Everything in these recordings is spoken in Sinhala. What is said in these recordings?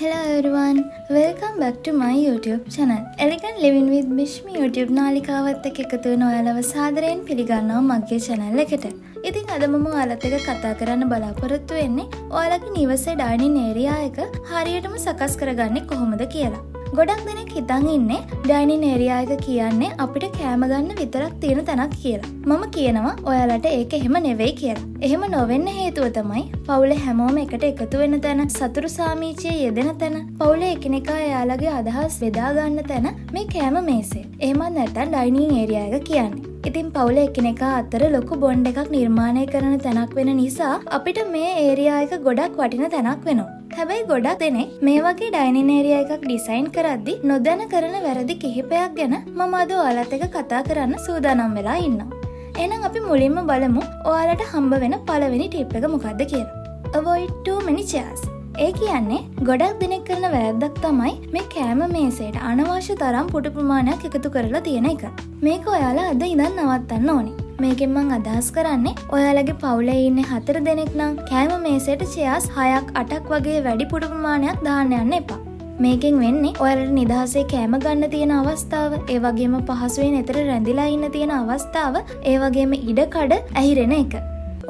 Hello everyone, welcome back to my YouTube channel. Elegant Living with Bishmi YouTube නාලිකාවත් එක්ක එකතු වෙන ඔයාලව සාදරයෙන් පිළිගන්නවා මගේ channel එකට. ඉතින් අද මම ඔයාලත් එක්ක කතා කරන්න බලාපොරොත්තු වෙන්නේ ඔයාලගේ නිවසේ dining area එක හරියටම සකස් කරගන්නේ කොහොමද කියලා. ගොඩක් දෙනෙක් හිතන් ඉන්නේ dining area එක කියන්නේ අපිට කෑම ගන්න විතරක් තියෙන තැනක් කියලා. මම කියනවා ඔයාලට ඒක එහෙම නෙවෙයි කියලා. එහෙම නොවෙන්න හේතුව තමයි පවුලේ හැමෝම එකට එකතු වෙන තැන, සතුරු සාමීචියේ යෙදෙන තැන, පවුලේ එකිනෙකා එයාලගේ අදහස් බෙදා ගන්න තැන මේ කෑම මේසය. එහෙමත් නැත්නම් dining area එක කියන්නේ. ඉතින් පවුලේ එකිනෙකා අතර ලොකු බොන්ඩ් එකක් නිර්මාණය කරන තැනක් වෙන නිසා අපිට මේ ඒරියා එක ගොඩක් වටින තැනක් වෙනවා. හැබැයි ගොඩක් දෙනෙක් මේ වගේ ඩයිනින් ඒරියා එකක් ඩිසයින් කරද්දි නොදැන කරන වැරදි කිහිපයක් ගැන මම අද ඔයාලත් එක්ක කතා කරන්න සූදානම් වෙලා ඉන්නවා. එහෙනම් අපි මුලින්ම බලමු ඔයාලට හම්බ වෙන පළවෙනි ටිප් එක මොකක්ද කියලා. Avoid too many chairs. ඒ කියන්නේ ගොඩක් දෙනෙක් කරන වැරද්දක් තමයි මේ කෑම මේසයට අනවශ්‍ය තරම් පුටු ප්‍රමාණයක් එකතු කරලා තියෙන එක. මේක ඔයාලා අද ඉඳන් නවත්තන්න ඕනේ. මේකෙන් මං අදහස් කරන්නේ ඔයාලගේ පවුලේ ඉන්නේ 4 දෙනෙක් නම් කෑම මේසයට chairs 6ක් 8ක් වගේ වැඩි පුටු ප්‍රමාණයක් දාන්න යන්න එපා. මේකෙන් වෙන්නේ ඔයාලට නිදහසේ කෑම ගන්න තියෙන අවස්ථාව, ඒ වගේම පහසුවෙන් එතන රැඳිලා ඉන්න තියෙන අවස්ථාව, ඒ වගේම ඉඩකඩ ඇහිරෙන එක.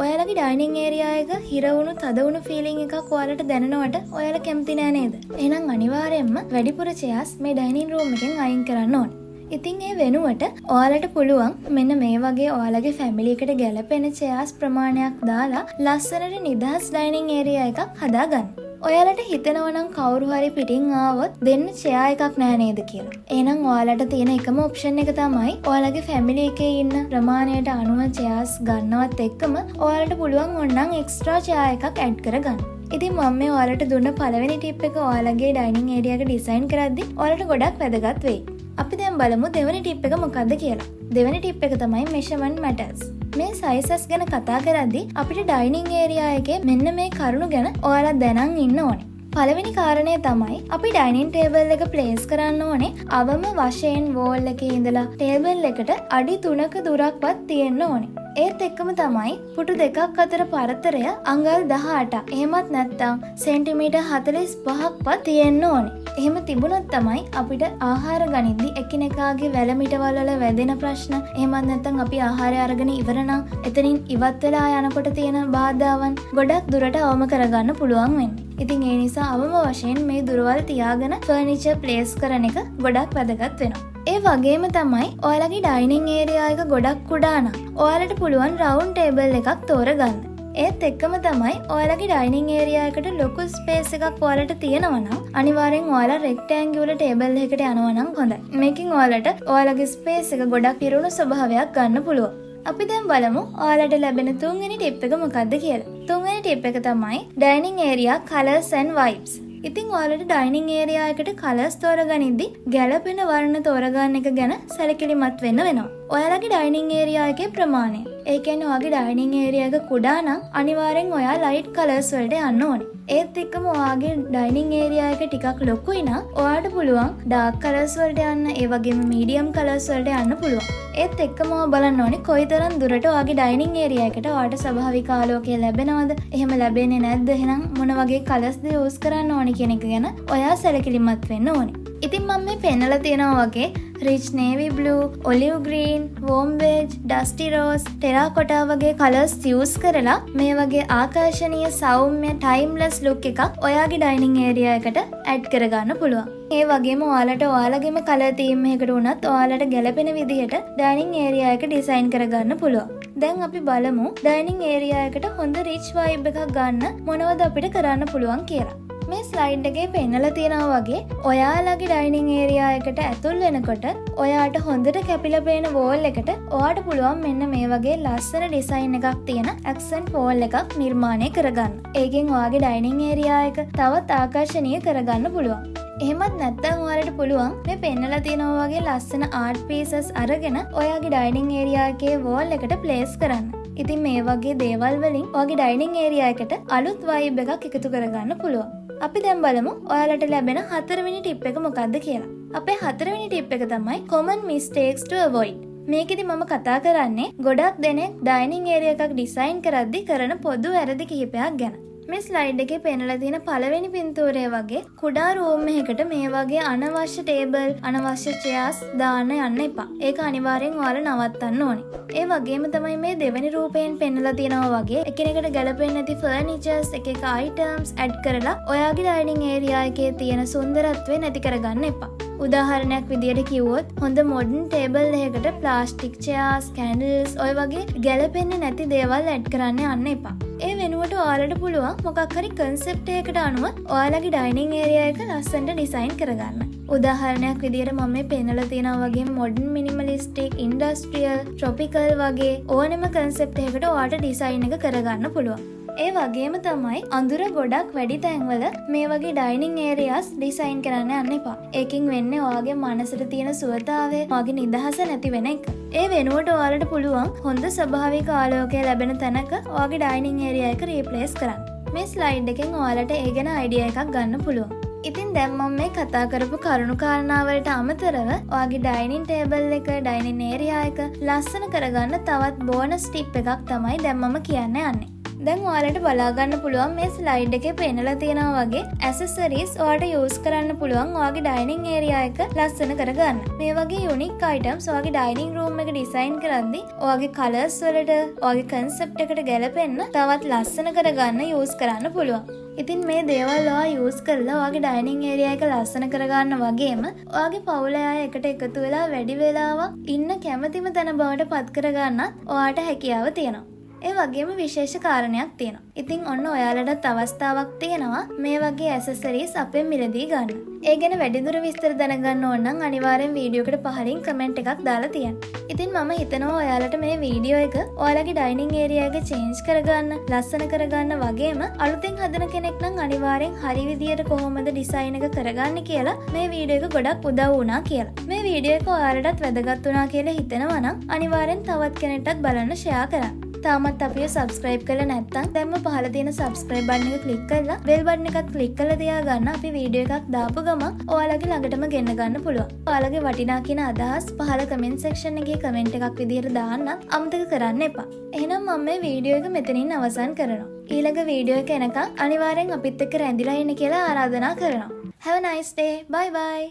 ඔයාලගේ ඩයිනින් ඒරියා එක හිරවුණු තදවුණු ෆීලිං එකක් ඔයාලට දැනෙනවට ඔයාලා කැමති නෑ නේද? එහෙනම් අනිවාර්යයෙන්ම වැඩිපුර chairs මේ ඩයිනින් රූම් එකෙන් අයින් කරන්න ඕනේ. ඉතින් ඒ වෙනුවට ඔයාලට පුළුවන් මෙන්න මේ වගේ ඔයාලගේ ෆැමිලි එකට ගැලපෙන chairs ප්‍රමාණයක් දාලා ලස්සනට නිදහස් ඩයිනින් ඒරියා එකක් හදාගන්න. ඔයාලට හිතෙනවා නම් කවුරු හරි පිටින් ආවොත් දෙන්න chair එකක් නෑ නේද කියලා. එහෙනම් ඔයාලට තියෙන එකම ඔප්ෂන් එක තමයි ඔයාලගේ ෆැමිලි එකේ ඉන්න ප්‍රමාණයට අනුව chairs ගන්නවත් එක්කම ඔයාලට පුළුවන් ඕනනම් එක්ස්ට්‍රා chair එකක් ඇඩ් කරගන්න. ඉතින් මම මේ ඔයාලට දුන්න පළවෙනි ටිප් එක ඔයාලගේ ඩයිනින් ඒරියා එක ඩිසයින් කරද්දි ඔයාලට ගොඩක් වැදගත් වෙයි. අපි දැන් බලමු දෙවෙනි ටිප් එක මොකක්ද කියලා. දෙවෙනි ටිප් එක තමයි measurement matters. මේ sizes ගැන කතා කරද්දී අපිට dining area එකේ මෙන්න මේ කරුණු ගැන ඔයාලා දැනන් ඉන්න ඕනේ. පළවෙනි කාරණය තමයි අපි dining table එක place කරන්න ඕනේ අවම වශයෙන් wall එකේ ඉඳලා table එකට අඩි 3ක දුරක්වත් තියෙන්න ඕනේ. ඒත් එක්කම තමයි පුටු දෙකක් අතර පරතරය අඟල් 18. එහෙමත් නැත්නම් සෙන්ටිමීටර් 45ක්වත් තියෙන්න ඕනේ. එහෙම තිබුණොත් තමයි අපිට ආහාර ගනිද්දි එකිනෙකාගේ වැලමිටවල වල වැදෙන ප්‍රශ්න, එහෙමත් නැත්නම් අපි ආහාරය අරගෙන ඉවර නම් එතනින් ඉවත් වෙලා යනකොට තියෙන බාධාවන් ගොඩක් දුරට අවම කරගන්න පුළුවන් වෙන්නේ. ඉතින් ඒ නිසා අවම වශයෙන් මේ දුරවල් තියාගෙන ෆර්නිචර් ප්ලේස් කරන එක ගොඩක් වැදගත් වෙනවා. ඒ වගේම තමයි ඔයාලගේ ඩයිනින් ඒරියා එක ගොඩක් කුඩා නම් ඔයාලට පුළුවන් රවුන්ඩ් ටේබල් එකක් තෝරගන්න. ඒත් එක්කම තමයි ඔයාලගේ ඩයිනින් ඒරියා එකට ලොකු ස්පේස් එකක් ඔයාලට තියෙනවා නම් අනිවාර්යෙන් ඔයාලා රෙක්ටැන්ගියුලර් ටේබල් එකකට යනවා නම් හොඳයි. මේකෙන් ඔයාලට ඔයාලගේ ස්පේස් එක ගොඩක් පිරුණු ස්වභාවයක් ගන්න පුළුවන්. අපි දැන් බලමු ඔයාලට ලැබෙන තුන්වෙනි ටිප් එක මොකක්ද කියලා. තුන්වෙනි ටිප් එක තමයි dining area colors and vibes. ඉතින් ඔයාලට dining area එකට colors තෝරගනිද්දි ගැළපෙන වර්ණ තෝරගන්න එක ගැන සැලකිලිමත් වෙන්න වෙනවා. ඔයාලගේ dining area එකේ ප්‍රමාණය. ඒ කියන්නේ ඔයාගේ dining area එක කුඩා නම් අනිවාර්යෙන් ඔයා light colors වලට යන්න ඕනේ. ඒත් එක්කම ඔයාගේ dining area එක ටිකක් ලොකුයි නම් ඔයාට පුළුවන් dark colors වලට යන්න, ඒ වගේම medium colors වලට යන්න පුළුවන්. ඒත් එක්කම ඔයා බලන්න ඕනේ කොයිතරම් දුරට ඔයාගේ dining area එකට ඔයාට ස්වභාවික ආලෝකය ලැබෙනවද? එහෙම ලැබෙන්නේ නැද්ද? එහෙනම් මොන වගේ colors ද use කරන්න ඕනේ කියන එක ගැන ඔයා සැලකිලිමත් වෙන්න ඕනේ. ඉතින් මම මේ පෙන්නලා තියෙනවා වගේ rich navy blue, olive green, warm beige, dusty rose, terracotta වගේ colors use කරලා මේ වගේ ආකර්ෂණීය සෞම්‍ය timeless look එකක් ඔයාගේ dining area එකට add කරගන්න පුළුවන්. ඒ වගේම ඔයාලට ඔයාලගේම color theme එකකට උනත් ඔයාලට ගැලපෙන විදිහට dining area එක design කරගන්න පුළුවන්. දැන් අපි බලමු dining area එකට හොඳ rich vibe එකක් ගන්න මොනවද අපිට කරන්න පුළුවන් කියලා. මේ ස්ලයිඩ් එකේ පෙන්නලා තියෙනවා වගේ ඔයාලගේ ඩයිනින් ඒරියා එකට ඇතුල් වෙනකොට ඔයාට හොඳට කැපිලා පේන වෝල් එකට ඔයාට පුළුවන් මෙන්න මේ වගේ ලස්සන ඩිසයින් එකක් තියෙන ඇක්සන්ට් වෝල් එකක් නිර්මාණය කරගන්න. ඒකෙන් ඔයාගේ ඩයිනින් ඒරියා එක තවත් ආකර්ෂණීය කරගන්න පුළුවන්. එහෙමත් නැත්නම් ඔයාලට පුළුවන් මේ පෙන්නලා තියෙනවා වගේ ලස්සන ආර්ට් පීසස් අරගෙන ඔයාගේ ඩයිනින් ඒරියා එකේ වෝල් එකට ප්ලේස් කරන්න. ඉතින් මේ වගේ දේවල් වලින් ඔයාගේ ඩයිනින් ඒරියා එකට අලුත් වයිබ් එකක් එකතු කරගන්න පුළුවන්. අපි දැන් බලමු ඔයාලට ලැබෙන හතරවෙනි ටිප් එක මොකක්ද කියලා. අපේ හතරවෙනි ටිප් එක තමයි common mistakes to avoid. මේකෙදි මම කතා කරන්නේ ගොඩක් දෙනෙක් dining area එකක් ඩිසයින් කරද්දි කරන පොදු වැරදි කිහිපයක් ගැන. මේ ස්ලයිඩ් එකේ පෙන්නලා තියෙන පළවෙනි පින්තූරය වගේ කුඩා රූම් එකකට මේ වගේ අනවශ්‍ය ටේබල්, අනවශ්‍ය චෙයර්ස් දාන්න යන්න එපා. ඒක අනිවාර්යෙන් ඔයාලා නවත්තන්න ඕනේ. ඒ වගේම තමයි මේ දෙවෙනි රූපයෙන් පෙන්නලා තියෙනවා වගේ එකිනෙකට ගැලපෙන්නේ නැති ෆර්නිචර්ස්, එක එක අයිටම්ස් ඇඩ් කරලා ඔයාගේ ඩයිනින් ඒරියා එකේ තියෙන සුන්දරත්වය නැති කරගන්න එපා. උදාහරණයක් විදියට කිව්වොත් හොඳ මොඩර්න් ටේබල් එකකට ප්ලාස්ටික් චෙයර්ස්, කැන්ඩල්ස් ඔය වගේ ගැලපෙන්නේ නැති දේවල් ඇඩ් කරන්න යන්න එපා. ඒ වෙනුවට ඔයාලට පුළුවන් මොකක් හරි කන්සෙප්ට් එකකට අනුව ඔයාලගේ ඩයිනින් ඒරියා එක ලස්සනට ඩිසයින් කරගන්න. උදාහරණයක් විදියට මම මේ පෙන්නලා තියෙනවා වගේ මොඩර්න් මිනිමලිස්ටික්, ඉන්ඩස්ට්‍රියල්, ට්‍රොපිකල් වගේ ඕනෙම කන්සෙප්ට් එකකට ඔයාලට ඩිසයින් එක කරගන්න පුළුවන්. ඒ වගේම තමයි අඳුර ගොඩක් වැඩි තැන්වල මේ වගේ ඩයිනින් ඒරියාස් ඩිසයින් කරන්න යන්න එපා. ඒකින් වෙන්නේ ඔයාගේ මනසට තියෙන සුවතාවය, ඔයාගේ නිදහස නැති වෙන එක. ඒ වෙනුවට ඔයාලට පුළුවන් හොඳ ස්වභාවික ආලෝකය ලැබෙන තැනක ඔයාගේ ඩයිනින් ඒරියා එක රීප්ලේස් කරන්න. මේ ස්ලයිඩ් එකෙන් ඔයාලට ඒ ගැන අයිඩියා එකක් ගන්න පුළුවන්. ඉතින් දැන් මම මේ කතා කරපු කරුණු කාරණාවලට අමතරව ඔයාගේ ඩයිනින් ටේබල් එක, ඩයිනින් ඒරියා එක ලස්සන කරගන්න තවත් බෝනස් ටිප් එකක් තමයි දැන් මම කියන්න යන්නේ. දැන් ඔයාලට බලා ගන්න පුළුවන් මේ ස්ලයිඩ් එකේ පෙන්නලා තියෙනවා වගේ ඇසෙසරිස් ඔයාලට යූස් කරන්න පුළුවන් ඔයාගේ ඩයිනින් ඒරියා එක ලස්සන කරගන්න. මේ වගේ යුනික් අයිටම්ස් ඔයාගේ ඩයිනින් රූම් එක ඩිසයින් කරද්දී ඔයාගේ කලර්ස් වලට, ඔයාගේ කන්සෙප්ට් එකට ගැලපෙන්න තවත් ලස්සන කරගන්න යූස් කරන්න පුළුවන්. ඉතින් මේ දේවල් ඔයා යූස් කරලා ඔයාගේ ඩයිනින් ඒරියා එක ලස්සන කරගන්න වගේම ඔයාගේ පවුලේ අය එකට එකතු වෙලා වැඩි වෙලාවක් ඉන්න කැමැතිම තැන බවට පත් කරගන්නත් ඔයාට හැකියාව තියෙනවා. ඒ වගේම විශේෂ කාරණයක් තියෙනවා. ඉතින් ඔන්න ඔයාලටත් අවස්ථාවක් තියෙනවා මේ වගේ ඇසෙසරිස් අපෙන් මිලදී ගන්න. ඒ ගැන වැඩිදුර විස්තර දැනගන්න ඕන නම් අනිවාර්යෙන් වීඩියෝ එකට පහලින් කමෙන්ට් එකක් දාලා තියන්න. ඉතින් මම හිතනවා ඔයාලට මේ වීඩියෝ එක ඔයාලගේ ඩයිනින් ඒරියා එක චේන්ජ් කරගන්න, ලස්සන කරගන්න වගේම අලුතෙන් හදන කෙනෙක් නම් අනිවාර්යෙන් හරි විදියට කොහොමද ඩිසයින් එක කරගන්නේ කියලා මේ වීඩියෝ එක ගොඩක් උදව් වුණා කියලා. මේ වීඩියෝ එක ඔයාලටත් වැදගත් වුණා කියලා හිතනවා නම් අනිවාර්යෙන් තවත් කෙනෙක්ටත් බලන්න ෂෙයා කරන්න. තාමත් අපිව සබස්ක්‍රයිබ් කරලා නැත්නම් දැන්ම පහළ තියෙන සබස්ක්‍රයිබ් බටන් එක ක්ලික් කරලා බෙල් බටන් එකත් ක්ලික් කරලා තියාගන්න. අපි වීඩියෝ එකක් දාපු ගමන් ඔයාලගේ ළඟටම ගෙන්න ගන්න පුළුවන්. ඔයාලගේ වටිනා කියන අදහස් පහළ කමෙන්ට් සෙක්ෂන් එකේ කමෙන්ට් එකක් විදියට දාන්න අමතක කරන්න එපා. එහෙනම් මම මේ වීඩියෝ එක මෙතනින් අවසන් කරනවා. ඊළඟ වීඩියෝ එක එනකන් අනිවාර්යෙන් අපිත් එක්ක රැඳිලා ඉන්න කියලා ආරාධනා කරනවා. Have a nice day. Bye bye.